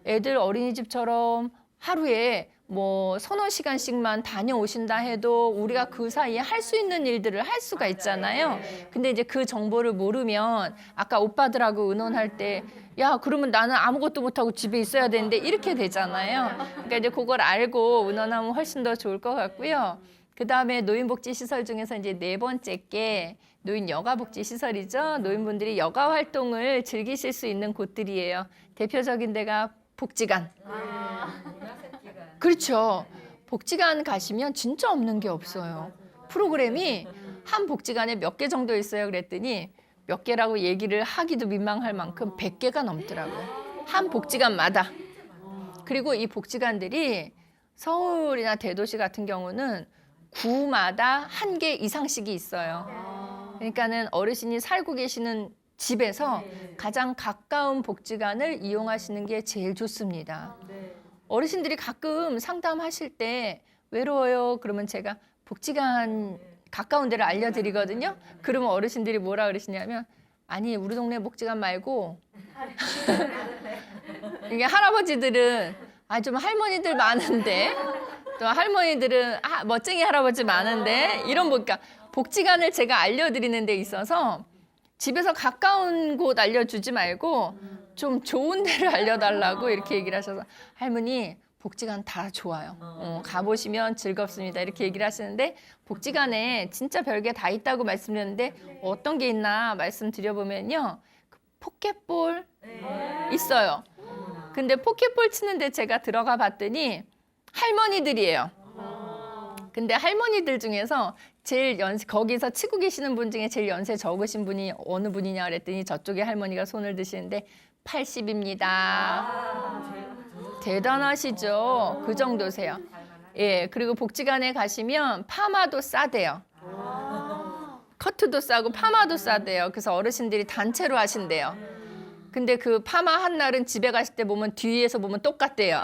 애들 어린이집처럼 하루에 뭐 서너 시간씩만 다녀오신다 해도 우리가 그 사이에 할 수 있는 일들을 할 수가 있잖아요. 근데 이제 그 정보를 모르면 아까 오빠들하고 의논할 때 야, 그러면 나는 아무것도 못하고 집에 있어야 되는데 이렇게 되잖아요. 그러니까 이제 그걸 알고 의논하면 훨씬 더 좋을 것 같고요. 그 다음에 노인복지시설 중에서 이제 4번째 게 노인 여가복지시설이죠. 노인분들이 여가 활동을 즐기실 수 있는 곳들이에요. 대표적인 데가 복지관. 그렇죠. 복지관 가시면 진짜 없는 게 없어요. 프로그램이 한 복지관에 몇 개 정도 있어요. 그랬더니 몇 개라고 얘기를 하기도 민망할 만큼 100개가 넘더라고요. 한 복지관마다. 그리고 이 복지관들이 서울이나 대도시 같은 경우는 구마다 1개 이상씩이 있어요. 그러니까는 어르신이 살고 계시는 집에서 가장 가까운 복지관을 이용하시는 게 제일 좋습니다. 어르신들이 가끔 상담하실 때 외로워요. 그러면 제가 복지관 가까운 데를 알려드리거든요. 그러면 어르신들이 뭐라 그러시냐면 아니 우리 동네 복지관 말고 이게 할아버지들은 좀 할머니들 많은데 또 할머니들은 멋쟁이 할아버지 많은데 이런 그러니까 복지관을 제가 알려드리는 데 있어서 집에서 가까운 곳 알려주지 말고 좀 좋은 데를 알려달라고 이렇게 얘기를 하셔서 할머니 복지관 다 좋아요. 가보시면 즐겁습니다. 이렇게 얘기를 하시는데 복지관에 진짜 별게 다 있다고 말씀드렸는데 어떤 게 있나 말씀드려보면요. 포켓볼 있어요. 근데 포켓볼 치는데 제가 들어가 봤더니 할머니들이에요. 근데 할머니들 중에서 제일 거기서 치고 계시는 분 중에 제일 연세 적으신 분이 어느 분이냐 그랬더니 저쪽에 할머니가 손을 드시는데 80입니다. 대단하시죠? 그 정도세요. 예, 그리고 복지관에 가시면 파마도 싸대요. 커트도 싸고 파마도 싸대요. 그래서 어르신들이 단체로 하신대요. 근데 그 파마 한 날은 집에 가실 때 보면 뒤에서 보면 똑같대요.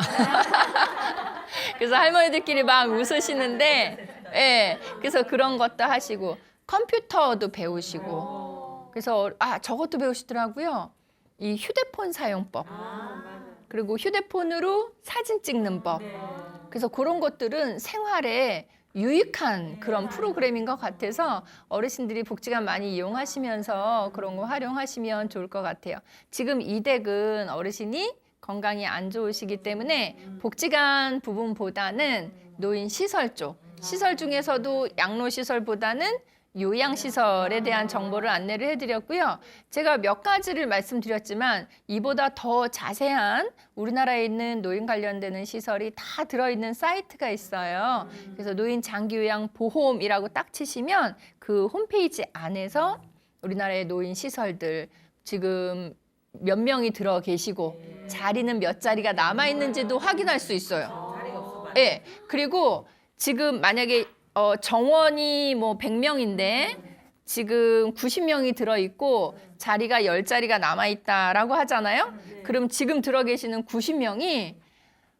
그래서 할머니들끼리 막 웃으시는데, 예, 그래서 그런 것도 하시고 컴퓨터도 배우시고, 그래서 저것도 배우시더라고요. 이 휴대폰 사용법, 그리고 휴대폰으로 사진 찍는 법. 그래서 그런 것들은 생활에 유익한 그런 프로그램인 것 같아서 어르신들이 복지관 많이 이용하시면서 그런 거 활용하시면 좋을 것 같아요. 지금 이 댁은 어르신이 건강이 안 좋으시기 때문에 복지관 부분보다는 노인 시설 쪽, 시설 중에서도 양로 시설보다는 요양시설에 대한 정보를 안내를 해드렸고요. 제가 몇 가지를 말씀드렸지만 이보다 더 자세한 우리나라에 있는 노인 관련되는 시설이 다 들어있는 사이트가 있어요. 그래서 노인 장기요양보험이라고 딱 치시면 그 홈페이지 안에서 우리나라의 노인 시설들 지금 몇 명이 들어 계시고 자리는 몇 자리가 남아있는지도 확인할 수 있어요. 네. 그리고 지금 만약에 정원이 뭐 100명인데 지금 90명이 들어있고 자리가 10자리가 남아있다라고 하잖아요. 그럼 지금 들어 계시는 90명이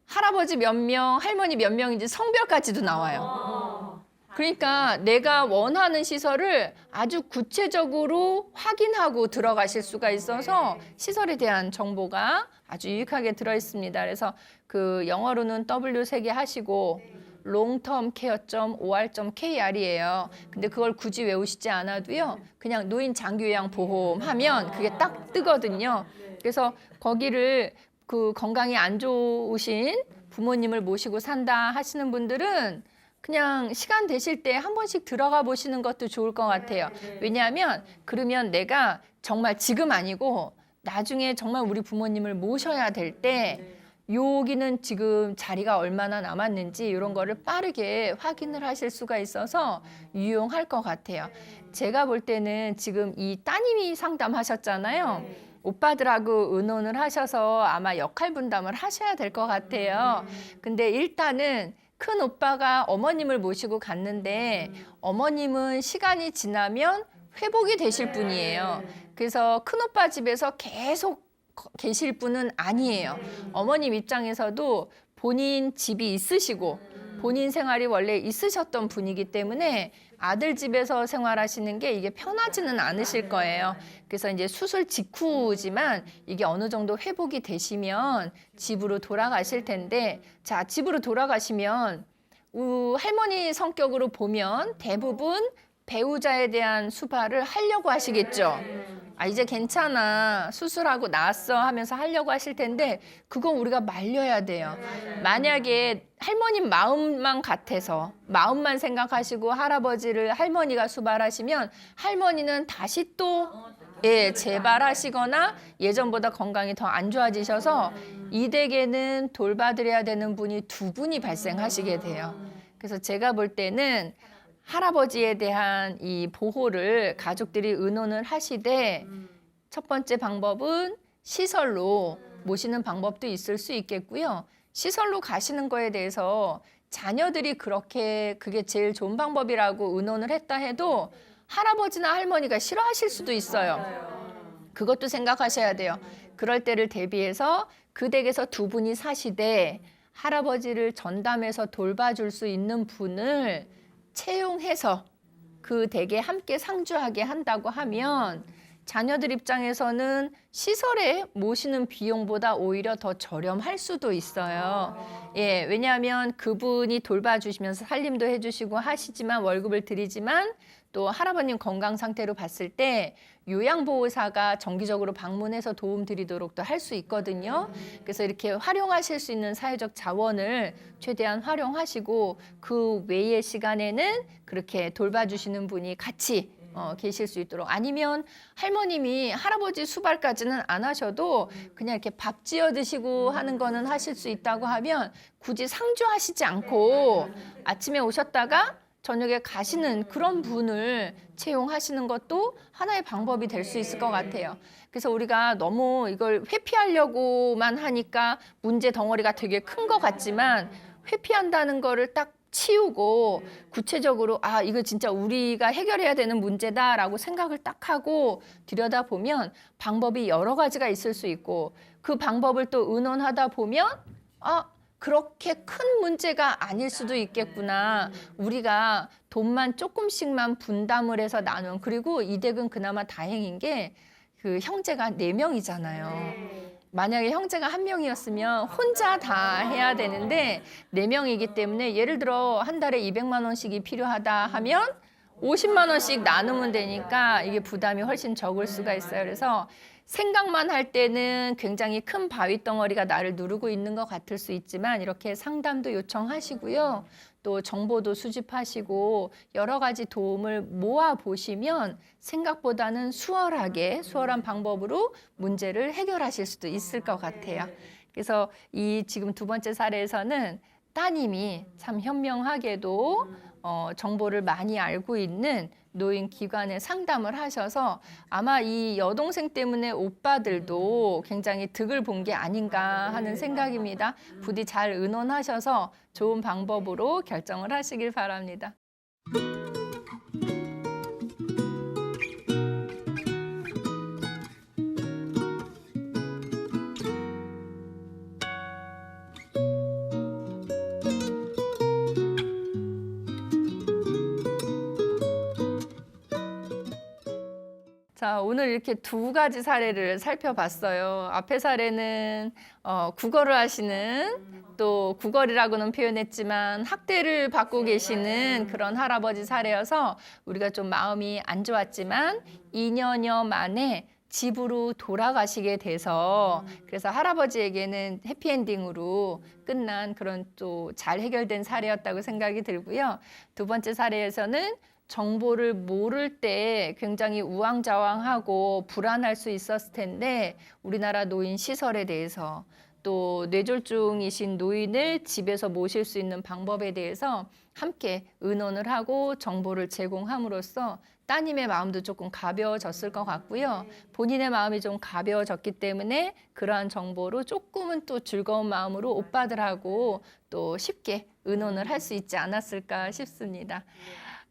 할아버지 몇 명, 할머니 몇 명인지 성별까지도 나와요. 그러니까 내가 원하는 시설을 아주 구체적으로 확인하고 들어가실 수가 있어서 시설에 대한 정보가 아주 유익하게 들어있습니다. 그래서 그 영어로는 W3개 하시고 longtermcare.or.kr이에요. 근데 그걸 굳이 외우시지 않아도요. 그냥 노인 장기요양보험 하면 그게 딱 뜨거든요. 그래서 거기를 그 건강이 안 좋으신 부모님을 모시고 산다 하시는 분들은 그냥 시간 되실 때 한 번씩 들어가 보시는 것도 좋을 것 같아요. 왜냐하면 그러면 내가 정말 지금 아니고 나중에 정말 우리 부모님을 모셔야 될 때 여기는 지금 자리가 얼마나 남았는지 이런 거를 빠르게 확인을 하실 수가 있어서 유용할 것 같아요. 제가 볼 때는 지금 이 따님이 상담하셨잖아요. 오빠들하고 의논을 하셔서 아마 역할 분담을 하셔야 될 것 같아요. 근데 일단은 큰 오빠가 어머님을 모시고 갔는데 어머님은 시간이 지나면 회복이 되실 분이에요. 그래서 큰 오빠 집에서 계속 계실 분은 아니에요. 어머님 입장에서도 본인 집이 있으시고 본인 생활이 원래 있으셨던 분이기 때문에 아들 집에서 생활하시는 게 이게 편하지는 않으실 거예요. 그래서 이제 수술 직후지만 이게 어느 정도 회복이 되시면 집으로 돌아가실 텐데, 자, 집으로 돌아가시면 할머니 성격으로 보면 대부분 배우자에 대한 수발을 하려고 하시겠죠. 이제 괜찮아, 수술하고 나았어 하면서 하려고 하실 텐데 그건 우리가 말려야 돼요. 만약에 할머님 마음만 같아서 마음만 생각하시고 할아버지를 할머니가 수발하시면 할머니는 다시 또 재발하시거나 예전보다 건강이 더 안 좋아지셔서 이 댁에는 돌봐드려야 되는 분이 두 분이 발생하시게 돼요. 그래서 제가 볼 때는 할아버지에 대한 이 보호를 가족들이 의논을 하시되 첫 번째 방법은 시설로 모시는 방법도 있을 수 있겠고요. 시설로 가시는 거에 대해서 자녀들이 그렇게 그게 제일 좋은 방법이라고 의논을 했다 해도 할아버지나 할머니가 싫어하실 수도 있어요. 그것도 생각하셔야 돼요. 그럴 때를 대비해서 그 댁에서 두 분이 사시되 할아버지를 전담해서 돌봐줄 수 있는 분을 채용해서 그 댁에 함께 상주하게 한다고 하면 자녀들 입장에서는 시설에 모시는 비용보다 오히려 더 저렴할 수도 있어요. 왜냐하면 그분이 돌봐주시면서 살림도 해주시고 하시지만 월급을 드리지만 또 할아버님 건강 상태로 봤을 때 요양보호사가 정기적으로 방문해서 도움 드리도록도 할 수 있거든요. 그래서 이렇게 활용하실 수 있는 사회적 자원을 최대한 활용하시고 그 외의 시간에는 그렇게 돌봐주시는 분이 같이 계실 수 있도록, 아니면 할머님이 할아버지 수발까지는 안 하셔도 그냥 이렇게 밥 지어 드시고 하는 거는 하실 수 있다고 하면 굳이 상주하시지 않고 아침에 오셨다가 저녁에 가시는 그런 분을 채용하시는 것도 하나의 방법이 될 수 있을 것 같아요. 그래서 우리가 너무 이걸 회피하려고만 하니까 문제 덩어리가 되게 큰 것 같지만 회피한다는 거를 딱 치우고 구체적으로 이거 진짜 우리가 해결해야 되는 문제다라고 생각을 딱 하고 들여다보면 방법이 여러 가지가 있을 수 있고 그 방법을 또 의논하다 보면 그렇게 큰 문제가 아닐 수도 있겠구나. 우리가 돈만 조금씩만 분담을 해서 나눈 그리고 이 댁은 그나마 다행인 게 그 형제가 4명이잖아요. 만약에 형제가 1명이었으면 혼자 다 해야 되는데 4명이기 때문에 예를 들어 한 달에 200만 원씩이 필요하다 하면 50만 원씩 나누면 되니까 이게 부담이 훨씬 적을 수가 있어요. 그래서 생각만 할 때는 굉장히 큰 바위 덩어리가 나를 누르고 있는 것 같을 수 있지만 이렇게 상담도 요청하시고요. 또 정보도 수집하시고 여러 가지 도움을 모아 보시면 생각보다는 수월한 방법으로 문제를 해결하실 수도 있을 것 같아요. 그래서 이 지금 2번째 사례에서는 따님이 참 현명하게도 정보를 많이 알고 있는 노인기관에 상담을 하셔서 아마 이 여동생 때문에 오빠들도 굉장히 득을 본 게 아닌가 하는 생각입니다. 부디 잘 의논하셔서 좋은 방법으로 결정을 하시길 바랍니다. 자, 오늘 이렇게 2가지 사례를 살펴봤어요. 앞의 사례는 국어를 하시는 또 국어리라고는 표현했지만 학대를 받고 계시는 그런 할아버지 사례여서 우리가 좀 마음이 안 좋았지만 2년여 만에 집으로 돌아가시게 돼서 그래서 할아버지에게는 해피엔딩으로 끝난 그런 또 잘 해결된 사례였다고 생각이 들고요. 2번째 사례에서는 정보를 모를 때 굉장히 우왕좌왕하고 불안할 수 있었을 텐데 우리나라 노인 시설에 대해서 또 뇌졸중이신 노인을 집에서 모실 수 있는 방법에 대해서 함께 의논을 하고 정보를 제공함으로써 따님의 마음도 조금 가벼워졌을 것 같고요. 본인의 마음이 좀 가벼워졌기 때문에 그러한 정보로 조금은 또 즐거운 마음으로 오빠들하고 또 쉽게 의논을 할 수 있지 않았을까 싶습니다.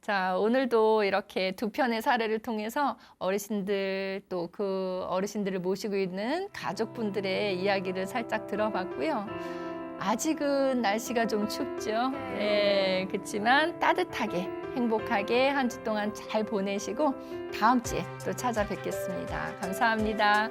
자, 오늘도 이렇게 2편의 사례를 통해서 어르신들 또 그 어르신들을 모시고 있는 가족분들의 이야기를 살짝 들어봤고요. 아직은 날씨가 좀 춥죠. 네, 그렇지만 따뜻하게 행복하게 한 주 동안 잘 보내시고 다음 주에 또 찾아뵙겠습니다. 감사합니다.